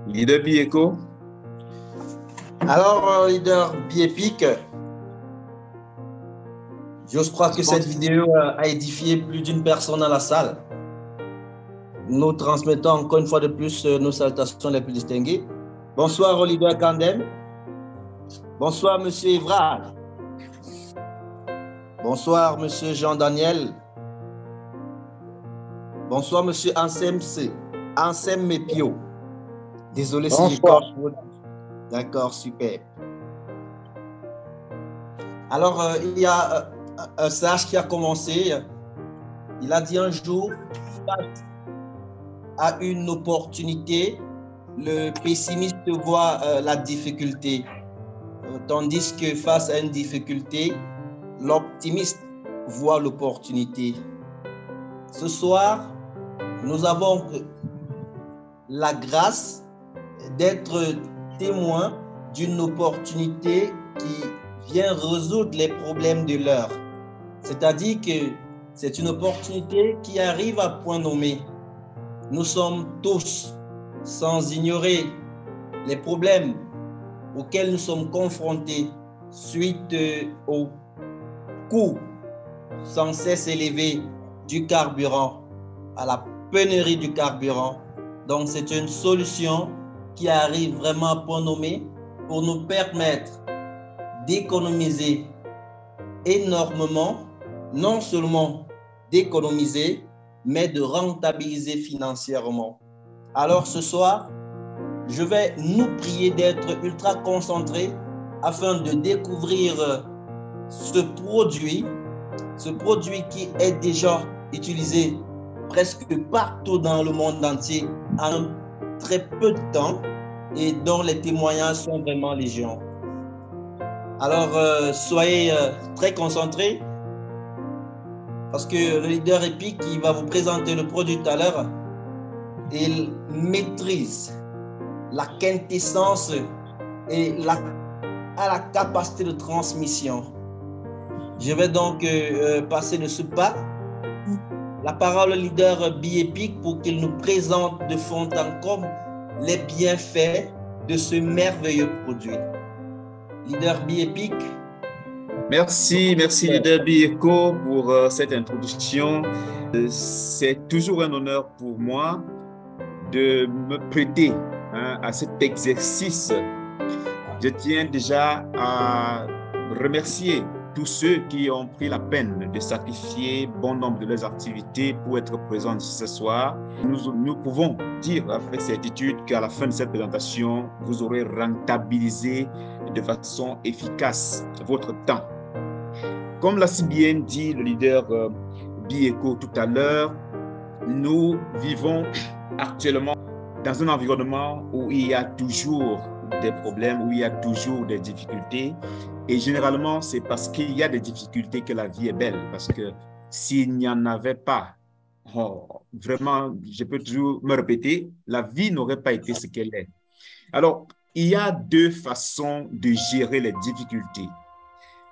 Leader Bieco. Alors, leader Biepic, je crois que cette vidéo a édifié plus d'une personne dans la salle. Nous transmettons encore une fois de plus nos salutations les plus distinguées. Bonsoir au leader Kandem. Bonsoir, monsieur Evrard. Bonsoir, monsieur Jean-Daniel. Bonsoir, monsieur Ansem Mepio. Désolé si j'écorche. D'accord, super. Alors, il y a un sage qui a commencé. Il a dit un jour, face à une opportunité, le pessimiste voit la difficulté. Tandis que face à une difficulté, l'optimiste voit l'opportunité. Ce soir, nous avons la grâce d'être témoins d'une opportunité qui vient résoudre les problèmes de l'heure. C'est-à-dire que c'est une opportunité qui arrive à point nommé. Nous sommes tous, sans ignorer les problèmes auxquels nous sommes confrontés suite au coût sans cesse élevé du carburant, à la pénurie du carburant. Donc, c'est une solution qui arrive vraiment à point nommé pour nous permettre d'économiser énormément, non seulement d'économiser, mais de rentabiliser financièrement. Alors, ce soir, je vais nous prier d'être ultra concentrés afin de découvrir ce produit qui est déjà utilisé presque partout dans le monde entier en très peu de temps et dont les témoignages sont vraiment légion. Alors, soyez très concentrés parce que le leader Epic qui va vous présenter le produit tout à l'heure, il maîtrise la quintessence et la capacité de transmission. Je vais donc passer de ce pas la parole au leader Biepic pour qu'il nous présente de fond en comble les bienfaits de ce merveilleux produit. Leader Biepic. Merci leader Bieco pour cette introduction. C'est toujours un honneur pour moi de me prêter à cet exercice. Je tiens déjà à remercier tous ceux qui ont pris la peine de sacrifier bon nombre de leurs activités pour être présents ce soir. Nous pouvons dire avec certitude qu'à la fin de cette présentation, vous aurez rentabilisé de façon efficace votre temps. Comme l'a si bien dit le leader Bieco tout à l'heure, nous vivons actuellement dans un environnement où il y a toujours des problèmes, où il y a toujours des difficultés. Et généralement, c'est parce qu'il y a des difficultés que la vie est belle. Parce que s'il n'y en avait pas, vraiment, je peux toujours me répéter, la vie n'aurait pas été ce qu'elle est. Alors, il y a deux façons de gérer les difficultés.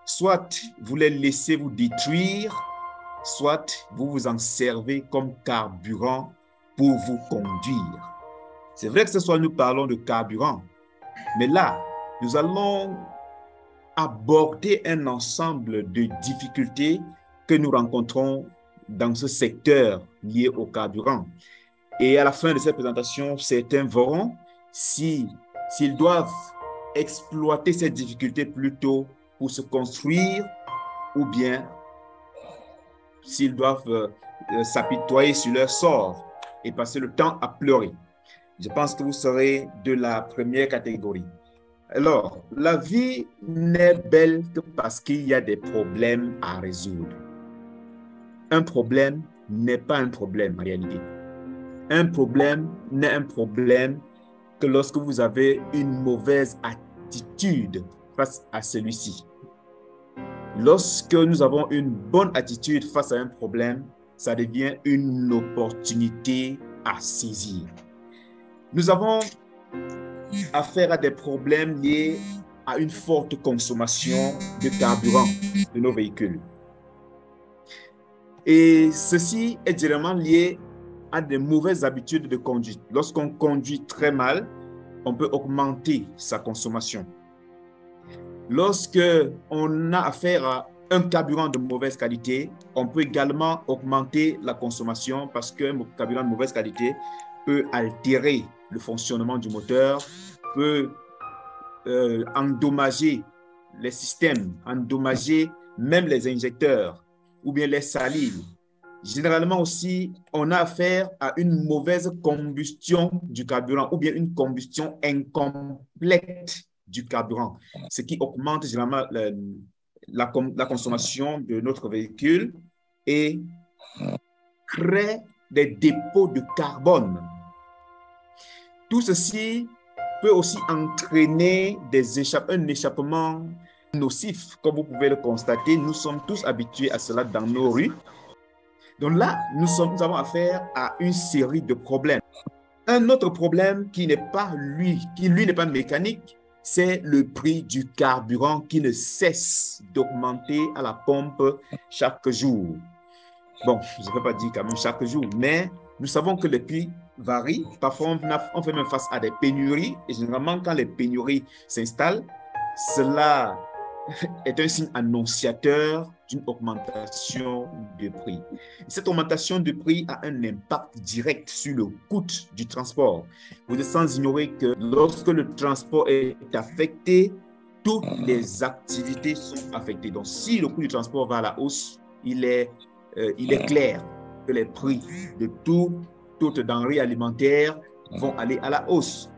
Soit vous les laissez vous détruire, soit vous vous en servez comme carburant pour vous conduire. C'est vrai que ce soir, nous parlons de carburant, mais là, nous allons aborder un ensemble de difficultés que nous rencontrons dans ce secteur lié au carburant. Et à la fin de cette présentation, certains verront s'ils doivent exploiter ces difficultés plutôt pour se construire ou bien s'ils doivent s'apitoyer sur leur sort et passer le temps à pleurer. Je pense que vous serez de la première catégorie. Alors, la vie n'est belle que parce qu'il y a des problèmes à résoudre. Un problème n'est pas un problème en réalité. Un problème n'est un problème que lorsque vous avez une mauvaise attitude face à celui-ci. Lorsque nous avons une bonne attitude face à un problème, ça devient une opportunité à saisir. Nous avons affaire à des problèmes liés à une forte consommation de carburant de nos véhicules. Et ceci est directement lié à des mauvaises habitudes de conduite. Lorsqu'on conduit très mal, on peut augmenter sa consommation. Lorsque on a affaire à un carburant de mauvaise qualité, on peut également augmenter la consommation parce qu'un carburant de mauvaise qualité peut altérer le fonctionnement du moteur, peut endommager les systèmes, endommager même les injecteurs ou bien les salir. Généralement aussi, on a affaire à une mauvaise combustion du carburant ou bien une combustion incomplète du carburant, ce qui augmente généralement la consommation de notre véhicule et crée des dépôts de carbone. Tout ceci peut aussi entraîner un échappement nocif. Comme vous pouvez le constater, nous sommes tous habitués à cela dans nos rues. Donc là, nous avons affaire à une série de problèmes. Un autre problème qui n'est pas n'est pas mécanique, c'est le prix du carburant qui ne cesse d'augmenter à la pompe chaque jour. Bon, je ne peux pas dire quand même chaque jour, mais nous savons que les prix varient. Parfois, on fait même face à des pénuries. Et généralement, quand les pénuries s'installent, cela est un signe annonciateur d'une augmentation de prix. Cette augmentation de prix a un impact direct sur le coût du transport. Vous êtes sans ignorer que lorsque le transport est affecté, toutes les activités sont affectées. Donc, si le coût du transport va à la hausse, il est clair que les prix de toutes denrées alimentaires vont aller à la hausse.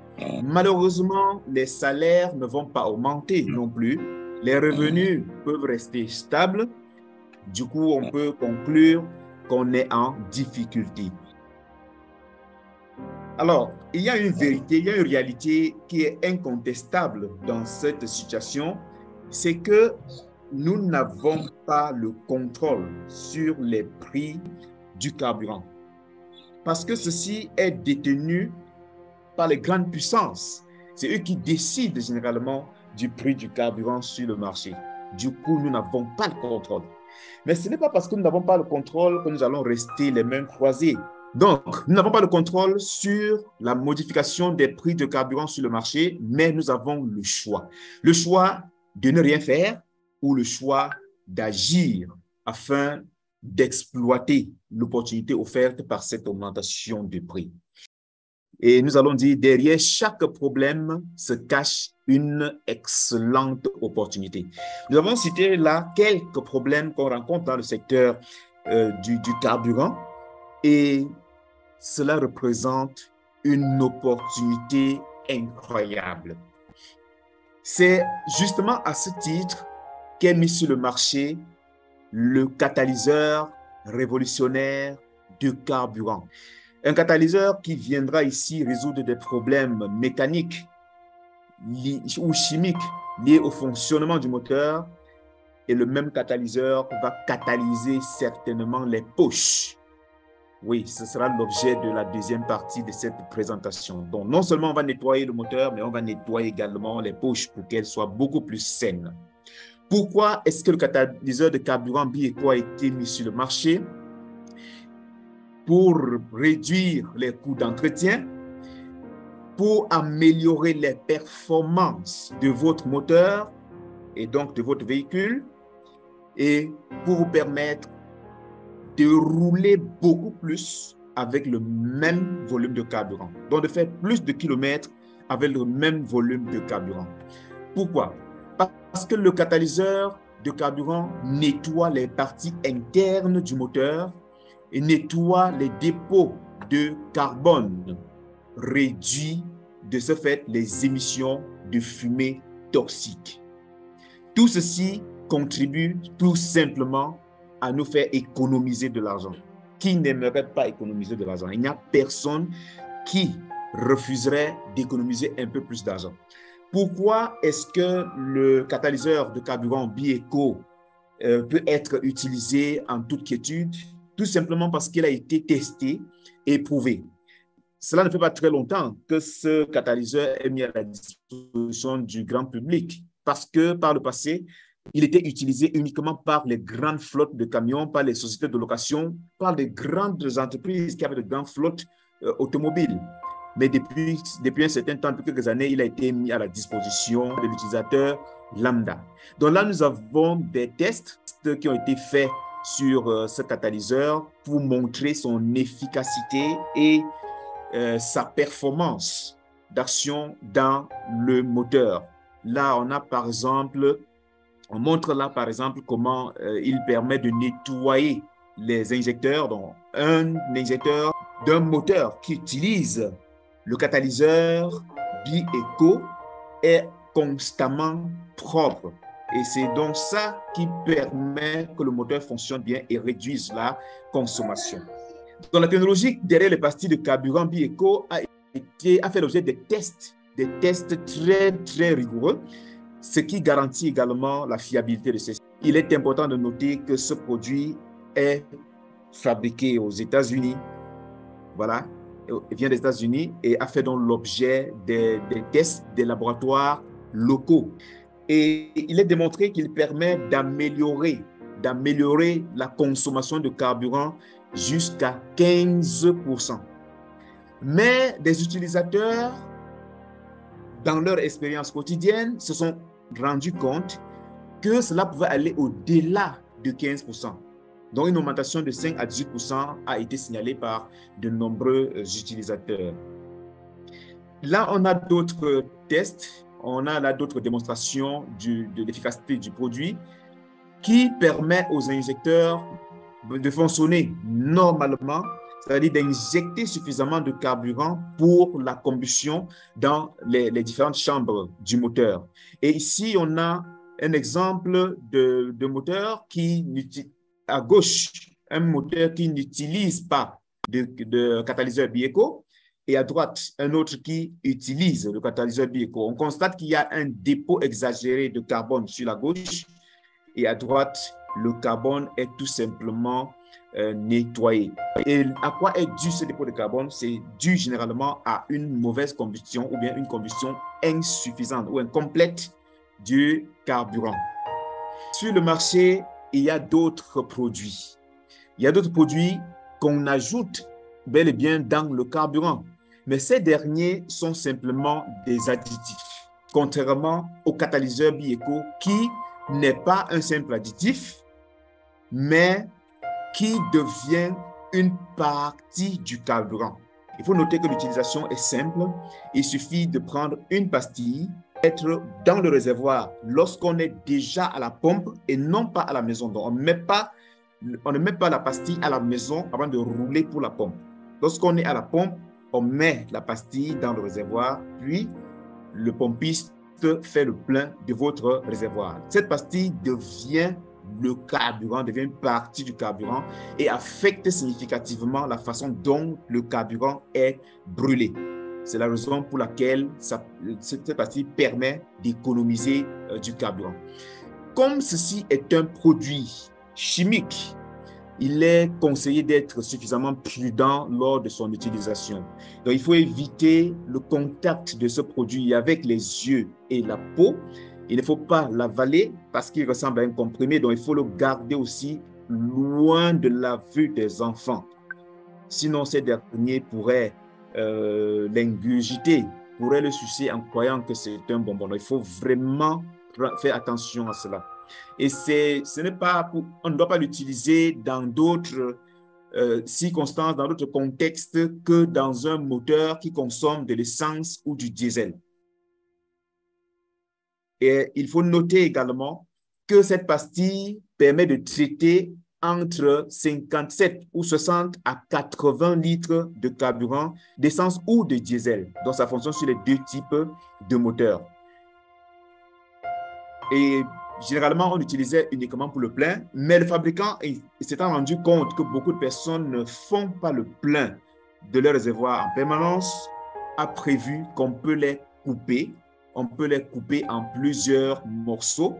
Malheureusement, les salaires ne vont pas augmenter non plus. Les revenus peuvent rester stables. Du coup, on peut conclure qu'on est en difficulté. Alors, il y a une vérité, il y a une réalité qui est incontestable dans cette situation, c'est que nous n'avons pas le contrôle sur les prix du carburant. Parce que ceci est détenu par les grandes puissances. C'est eux qui décident généralement du prix du carburant sur le marché. Du coup, nous n'avons pas le contrôle. Mais ce n'est pas parce que nous n'avons pas le contrôle que nous allons rester les mains croisées. Donc, nous n'avons pas le contrôle sur la modification des prix de carburant sur le marché, mais nous avons le choix. Le choix de ne rien faire ou le choix d'agir afin d'exploiter l'opportunité offerte par cette augmentation de prix. Et nous allons dire, derrière chaque problème se cache une excellente opportunité. Nous avons cité là quelques problèmes qu'on rencontre dans le secteur du carburant et cela représente une opportunité incroyable. C'est justement à ce titre qu'est mis sur le marché le catalyseur révolutionnaire de carburant. Un catalyseur qui viendra ici résoudre des problèmes mécaniques ou chimiques liés au fonctionnement du moteur, et le même catalyseur va catalyser certainement les poches. Oui, ce sera l'objet de la deuxième partie de cette présentation. Donc, non seulement on va nettoyer le moteur, mais on va nettoyer également les poches pour qu'elles soient beaucoup plus saines. Pourquoi est-ce que le catalyseur de carburant Bi-Eco a été mis sur le marché? Pour réduire les coûts d'entretien, pour améliorer les performances de votre moteur et donc de votre véhicule et pour vous permettre de rouler beaucoup plus avec le même volume de carburant. Donc, de faire plus de kilomètres avec le même volume de carburant. Pourquoi? Parce que le catalyseur de carburant nettoie les parties internes du moteur et nettoie les dépôts de carbone, réduit de ce fait les émissions de fumée toxiques. Tout ceci contribue tout simplement à nous faire économiser de l'argent. Qui n'aimerait pas économiser de l'argent? Il n'y a personne qui refuserait d'économiser un peu plus d'argent. Pourquoi est-ce que le catalyseur de carburant Bi-Eco peut être utilisé en toute quiétude? Tout simplement parce qu'il a été testé et prouvé. Cela ne fait pas très longtemps que ce catalyseur est mis à la disposition du grand public parce que par le passé, il était utilisé uniquement par les grandes flottes de camions, par les sociétés de location, par les grandes entreprises qui avaient de grandes flottes automobiles. mais depuis un certain temps, depuis quelques années, il a été mis à la disposition de l'utilisateur lambda. Donc là, nous avons des tests qui ont été faits sur ce catalyseur pour montrer son efficacité et sa performance d'action dans le moteur. Là, on montre là par exemple comment il permet de nettoyer les injecteurs. Donc, un injecteur d'un moteur qui utilise le catalyseur Bi-Eco est constamment propre. Et c'est donc ça qui permet que le moteur fonctionne bien et réduise la consommation. Donc, la technologie derrière les pastilles de carburant Bi-Eco a fait l'objet des tests très, très rigoureux, ce qui garantit également la fiabilité de ces. Il est important de noter que ce produit est fabriqué aux États-Unis. Voilà, il vient des États-Unis et a fait donc l'objet des tests des laboratoires locaux. Et il est démontré qu'il permet d'améliorer la consommation de carburant jusqu'à 15%. Mais des utilisateurs, dans leur expérience quotidienne, se sont rendus compte que cela pouvait aller au-delà de 15%. Donc, une augmentation de 5 à 18% a été signalée par de nombreux utilisateurs. Là, on a d'autres tests, on a là d'autres démonstrations de l'efficacité du produit qui permet aux injecteurs de fonctionner normalement, c'est-à-dire d'injecter suffisamment de carburant pour la combustion dans les différentes chambres du moteur. Et ici, on a un exemple de moteur à gauche, un moteur qui n'utilise pas de catalyseur Bi-Eco, et à droite, un autre qui utilise le catalyseur Bi-Eco. On constate qu'il y a un dépôt exagéré de carbone sur la gauche, et à droite, le carbone est tout simplement nettoyé. Et à quoi est dû ce dépôt de carbone? C'est dû généralement à une mauvaise combustion ou bien une combustion insuffisante ou incomplète du carburant. Sur le marché, il y a d'autres produits. Il y a d'autres produits qu'on ajoute bel et bien dans le carburant. Mais ces derniers sont simplement des additifs. Contrairement au catalyseur Bi-Eco qui n'est pas un simple additif, mais qui devient une partie du carburant. Il faut noter que l'utilisation est simple. Il suffit de prendre une pastille, être dans le réservoir lorsqu'on est déjà à la pompe et non pas à la maison. Donc, on ne met pas la pastille à la maison avant de rouler pour la pompe. Lorsqu'on est à la pompe, on met la pastille dans le réservoir, puis le pompiste fait le plein de votre réservoir. Cette pastille devient le carburant, devient une partie du carburant et affecte significativement la façon dont le carburant est brûlé. C'est la raison pour laquelle cette pastille permet d'économiser du carburant. Comme ceci est un produit chimique, il est conseillé d'être suffisamment prudent lors de son utilisation. Donc, il faut éviter le contact de ce produit avec les yeux et la peau. Il ne faut pas l'avaler parce qu'il ressemble à un comprimé, donc il faut le garder aussi loin de la vue des enfants. Sinon, ces derniers pourraient l'ingurgiter, pourraient le sucer en croyant que c'est un bonbon. Donc, il faut vraiment faire attention à cela. Et on ne doit pas l'utiliser dans d'autres circonstances, dans d'autres contextes que dans un moteur qui consomme de l'essence ou du diesel. Et il faut noter également que cette pastille permet de traiter entre 57 ou 60 à 80 litres de carburant, d'essence ou de diesel. Donc, ça fonctionne sur les deux types de moteurs. Et généralement, on l'utilisait uniquement pour le plein, mais le fabricant s'étant rendu compte que beaucoup de personnes ne font pas le plein de leur réservoir en permanence, a prévu qu'on peut les couper. On peut les couper en plusieurs morceaux,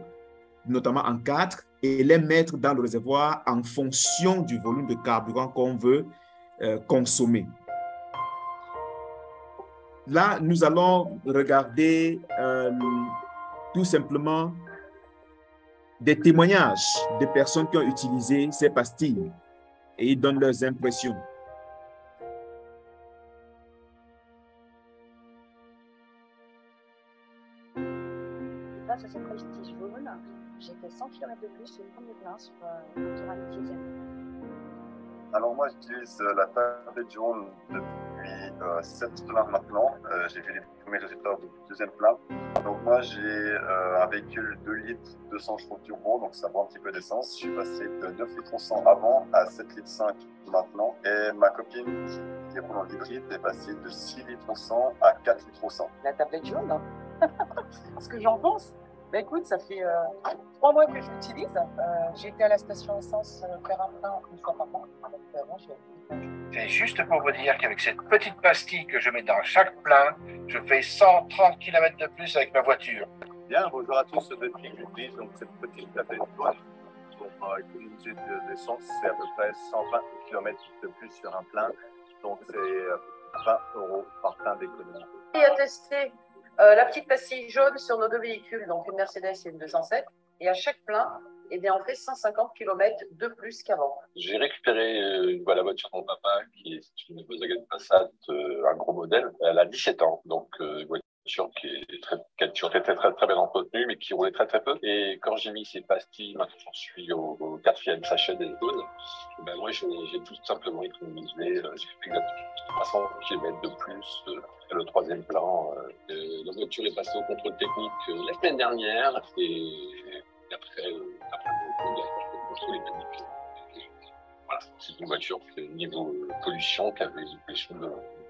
notamment en 4, et les mettre dans le réservoir en fonction du volume de carburant qu'on veut consommer. Là, nous allons regarder tout simplement des témoignages de personnes qui ont utilisé ces pastilles et ils donnent leurs impressions. ce prestige jaune, j'ai fait 100 km de plus le premier plein sur le diesel. Alors moi, j'utilise la tablette jaune depuis 7 pleins maintenant. J'ai fait les premiers résultats du deuxième plein. Donc moi, j'ai un véhicule 2 litres 200 chevaux turbo, donc ça boit un petit peu d'essence. Je suis passé de 9 litres 100 avant à 7 litres 5 maintenant. Et ma copine qui roule en hybride est passée de 6 litres 100 à 4 litres 100. La tablette jaune, ce que j'en pense, bah écoute, ça fait 3 mois que je l'utilise. J'ai été à la station essence faire un plein une fois par mois. C'est juste pour vous dire qu'avec cette petite pastille que je mets dans chaque plein, je fais 130 km de plus avec ma voiture. Bien, bonjour à tous. Depuis que j'utilise donc cette petite tablette jaune pour économiser de l'essence, c'est à peu près 120 km de plus sur un plein. Donc c'est 20 € par plein d'économie. Et à tester la petite pastille jaune sur nos 2 véhicules, donc une Mercedes et une 207. Et à chaque plein, eh bien, on fait 150 km de plus qu'avant. J'ai récupéré la voiture de mon papa, qui est une Volkswagen Passat, un gros modèle. Elle a 17 ans, donc une voiture qui a toujours été très bien entretenue, mais qui roulait très peu. Et quand j'ai mis ces pastilles, maintenant j'en suis au 4e sachet des jaunes, ben moi j'ai tout simplement économisé, j'ai fait exactement 300 km de plus le 3e plan. La voiture est passée au contrôle technique la semaine dernière, et après le contrôle est technique. Voilà, c'est une voiture qui, niveau pollution, qui avait une pollution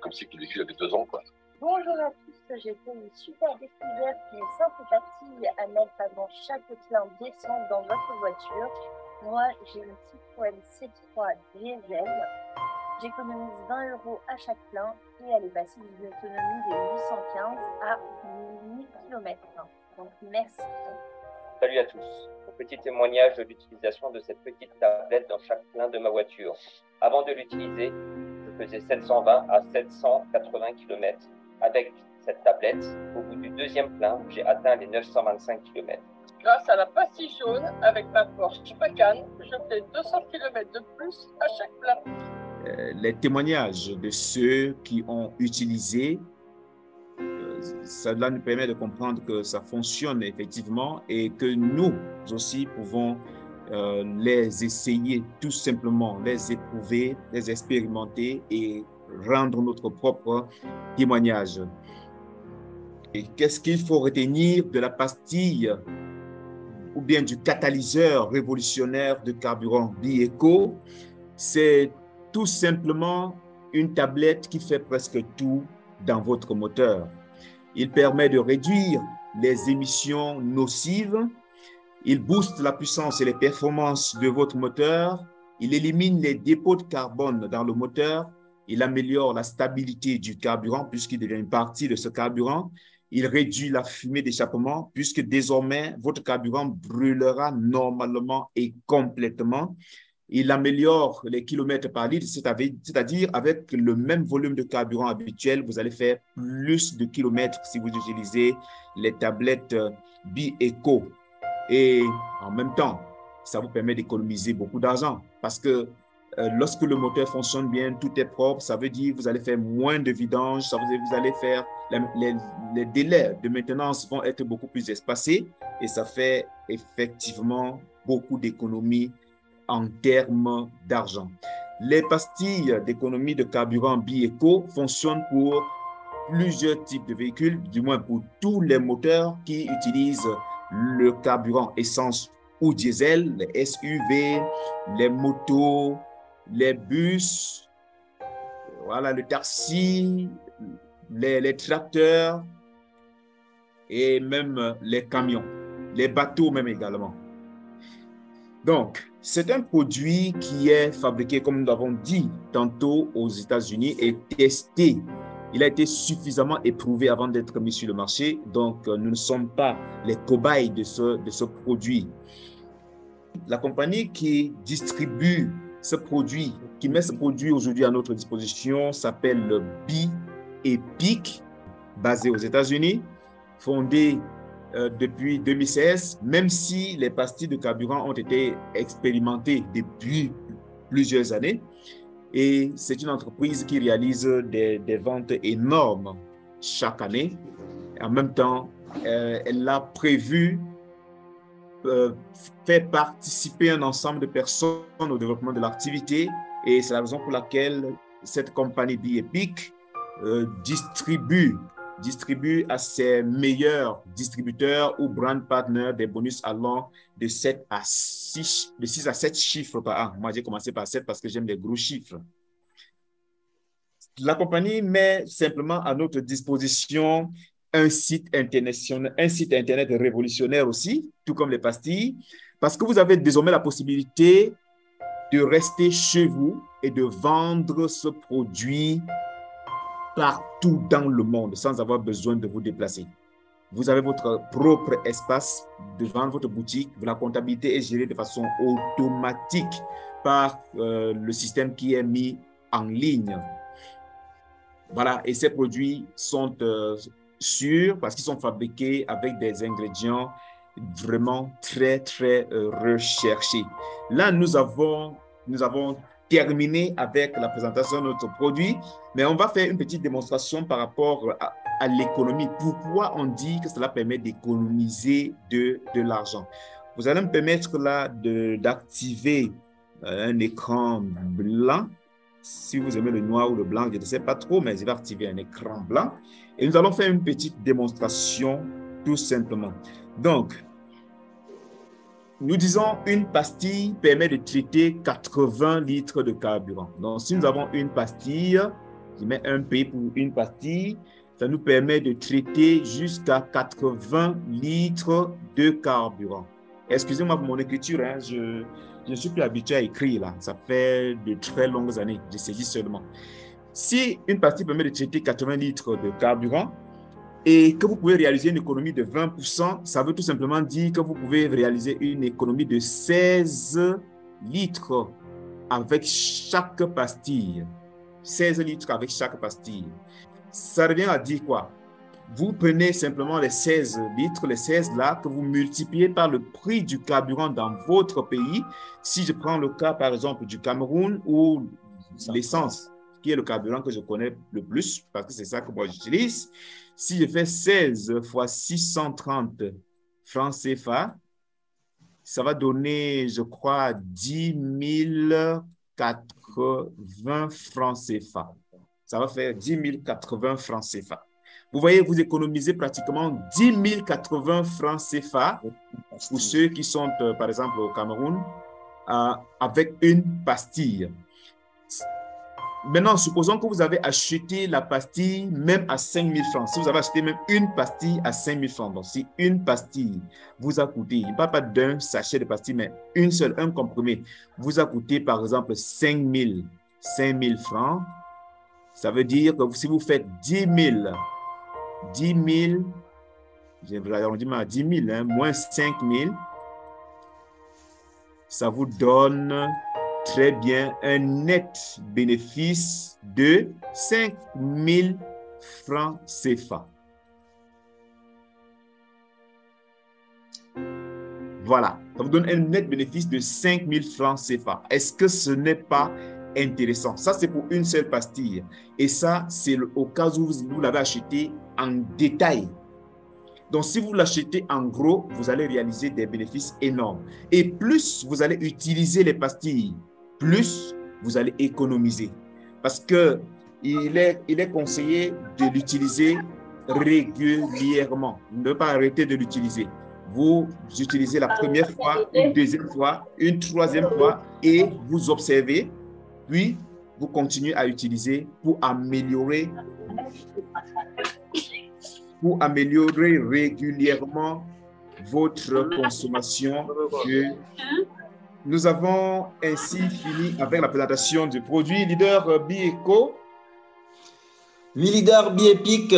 comme si le véhicule avait 2 ans, quoi. Bonjour à tous, j'ai fait une super découverte, une simple pastille à mettre avant chaque plein d'essence dans votre voiture. Moi, j'ai une Citroën C3 diesel. J'économise 20 € à chaque plein et elle est passée d'une autonomie de 815 à 1000 km. Donc merci. Salut à tous. Petit témoignage de l'utilisation de cette petite tablette dans chaque plein de ma voiture. Avant de l'utiliser, je faisais 720 à 780 km. Avec cette tablette, au bout du 2e plein, j'ai atteint les 925 km. Grâce à la pastille jaune, avec ma Porsche Macan, je fais 200 km de plus à chaque plein. Les témoignages de ceux qui ont utilisé, cela nous permet de comprendre que ça fonctionne effectivement et que nous aussi pouvons les essayer tout simplement, les éprouver, les expérimenter et rendre notre propre témoignage. Et qu'est-ce qu'il faut retenir de la pastille ou bien du catalyseur révolutionnaire de carburant Bi-Eco? C'est tout simplement une tablette qui fait presque tout dans votre moteur. Il permet de réduire les émissions nocives, il booste la puissance et les performances de votre moteur, il élimine les dépôts de carbone dans le moteur, il améliore la stabilité du carburant puisqu'il devient une partie de ce carburant, il réduit la fumée d'échappement puisque désormais votre carburant brûlera normalement et complètement. Il améliore les kilomètres par litre, c'est-à-dire avec le même volume de carburant habituel, vous allez faire plus de kilomètres si vous utilisez les tablettes Bi-Eco. Et en même temps, ça vous permet d'économiser beaucoup d'argent parce que lorsque le moteur fonctionne bien, tout est propre, ça veut dire que vous allez faire moins de vidange, ça veut dire que vous allez faire, les délais de maintenance vont être beaucoup plus espacés et ça fait effectivement beaucoup d'économies en termes d'argent. Les pastilles d'économie de carburant Bi-Eco fonctionnent pour plusieurs types de véhicules, du moins pour tous les moteurs qui utilisent le carburant essence ou diesel, les SUV, les motos, les bus, voilà, le taxi, les tracteurs et même les camions, les bateaux même également. Donc, c'est un produit qui est fabriqué, comme nous l'avons dit tantôt, aux États-Unis et testé. Il a été suffisamment éprouvé avant d'être mis sur le marché. Donc, nous ne sommes pas les cobayes de ce produit. La compagnie qui distribue ce produit, qui met ce produit aujourd'hui à notre disposition, s'appelle Bi-Epic, basée aux États-Unis, fondée depuis 2016, même si les pastilles de carburant ont été expérimentées depuis plusieurs années. Et c'est une entreprise qui réalise des ventes énormes chaque année. En même temps, elle a prévu fait participer un ensemble de personnes au développement de l'activité et c'est la raison pour laquelle cette compagnie BeEpic distribue à ses meilleurs distributeurs ou brand partners des bonus allant de 6 à 7 chiffres par an. Moi, j'ai commencé par 7 parce que j'aime les gros chiffres. La compagnie met simplement à notre disposition un site internet révolutionnaire aussi, tout comme les pastilles, parce que vous avez désormais la possibilité de rester chez vous et de vendre ce produit partout dans le monde sans avoir besoin de vous déplacer. Vous avez votre propre espace devant votre boutique. La comptabilité est gérée de façon automatique par le système qui est mis en ligne. Voilà, et ces produits sont sûrs parce qu'ils sont fabriqués avec des ingrédients vraiment très, très recherchés. Là, nous avons terminé avec la présentation de notre produit, mais on va faire une petite démonstration par rapport à l'économie. Pourquoi on dit que cela permet d'économiser de l'argent? Vous allez me permettre là d'activer un écran blanc. Si vous aimez le noir ou le blanc, je ne sais pas trop, mais je vais activer un écran blanc. Et nous allons faire une petite démonstration tout simplement. Donc, nous disons une pastille permet de traiter 80 litres de carburant. Donc, si nous avons une pastille, je mets un P pour une pastille, ça nous permet de traiter jusqu'à 80 litres de carburant. Excusez-moi pour mon écriture, hein, je ne suis plus habitué à écrire là. Ça fait de très longues années, je saisis seulement. Si une pastille permet de traiter 80 litres de carburant, et que vous pouvez réaliser une économie de 20%, ça veut tout simplement dire que vous pouvez réaliser une économie de 16 litres avec chaque pastille. 16 litres avec chaque pastille. Ça revient à dire quoi? Vous prenez simplement les 16 litres, les 16 là, que vous multipliez par le prix du carburant dans votre pays. Si je prends le cas, par exemple, du Cameroun ou l'essence, qui est le carburant que je connais le plus, parce que c'est ça que moi j'utilise. Si je fais 16 fois 630 francs CFA, ça va donner, je crois, 10 080 francs CFA. Ça va faire 10 080 francs CFA. Vous voyez, vous économisez pratiquement 10 080 francs CFA pour ceux qui sont, par exemple, au Cameroun, avec une pastille. Maintenant, supposons que vous avez acheté la pastille même à 5 000 francs. Si vous avez acheté même une pastille à 5 000 francs, donc si une pastille vous a coûté, je ne parle pas d'un sachet de pastille, mais un comprimé, vous a coûté par exemple 5 000 francs, ça veut dire que si vous faites 10 000, on dit 10 000, hein, moins 5 000, ça vous donne très bien un net bénéfice de 5 000 francs CFA. Voilà, ça vous donne un net bénéfice de 5 000 francs CFA. Est-ce que ce n'est pas intéressant? Ça, c'est pour une seule pastille. Et ça, c'est au cas où vous l'avez acheté en détail. Donc, si vous l'achetez en gros, vous allez réaliser des bénéfices énormes. Et plus vous allez utiliser les pastilles, plus vous allez économiser. Parce qu'il est conseillé de l'utiliser régulièrement. Ne pas arrêter de l'utiliser. Vous utilisez la première fois, une deuxième fois, une troisième fois et vous observez. Puis, vous continuez à utiliser pour améliorer régulièrement votre consommation. Nous avons ainsi fini avec la présentation du produit Leader BeEco. Leader BeEpic,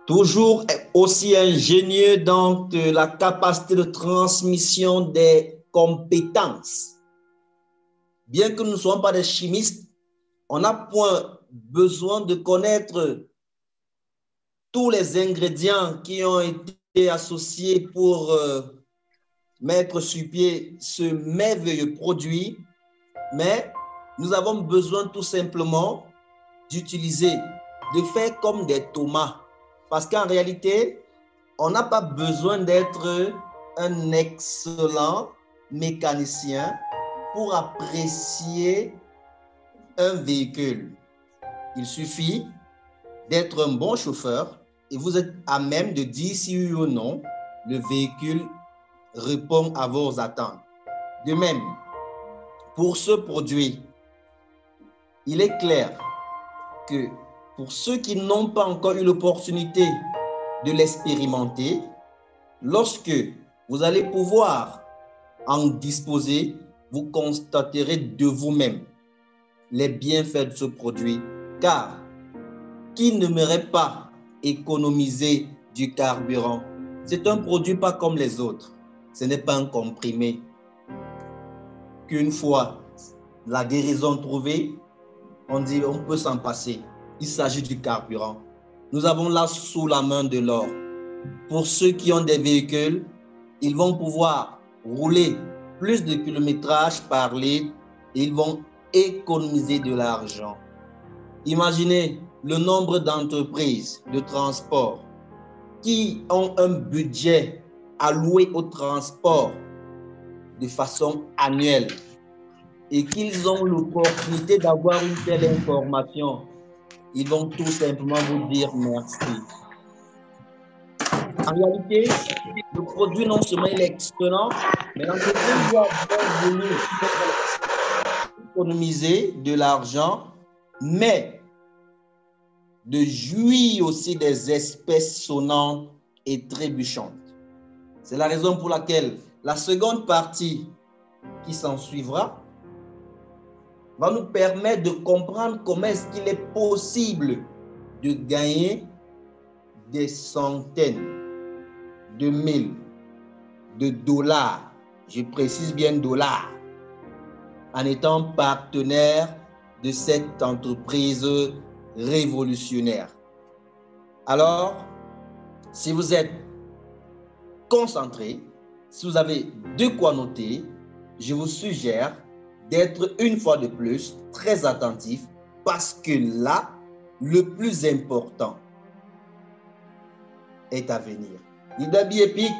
toujours aussi ingénieux dans la capacité de transmission des compétences. Bien que nous ne soyons pas des chimistes, on n'a point besoin de connaître tous les ingrédients qui ont été associés pour mettre sur pied ce merveilleux produit, mais nous avons besoin tout simplement d'utiliser, de faire comme des tomates. Parce qu'en réalité, on n'a pas besoin d'être un excellent mécanicien pour apprécier un véhicule. Il suffit d'être un bon chauffeur et vous êtes à même de dire si oui ou non le véhicule répond à vos attentes. De même, pour ce produit, il est clair que pour ceux qui n'ont pas encore eu l'opportunité de l'expérimenter, lorsque vous allez pouvoir en disposer, vous constaterez de vous-même les bienfaits de ce produit, car qui n'aimerait pas économiser du carburant? C'est un produit pas comme les autres. Ce n'est pas un comprimé. Qu'une fois la guérison trouvée, on dit on peut s'en passer. Il s'agit du carburant. Nous avons là sous la main de l'or. Pour ceux qui ont des véhicules, ils vont pouvoir rouler plus de kilométrage par litre et ils vont économiser de l'argent. Imaginez le nombre d'entreprises de transport qui ont un budget alloué au transport de façon annuelle et qu'ils ont l'opportunité d'avoir une telle information, ils vont tout simplement vous dire merci. En réalité, le produit non seulement il est excellent, mais l'entreprise doit venir économiser de l'argent, mais de jouir aussi des espèces sonnantes et trébuchantes. C'est la raison pour laquelle la seconde partie qui s'en suivra va nous permettre de comprendre comment est-ce qu'il est possible de gagner des centaines de mille de dollars, je précise bien dollars, en étant partenaire de cette entreprise révolutionnaire. Alors, si vous êtes concentré, si vous avez de quoi noter, je vous suggère d'être une fois de plus très attentif parce que là, le plus important est à venir. Leader Be Epic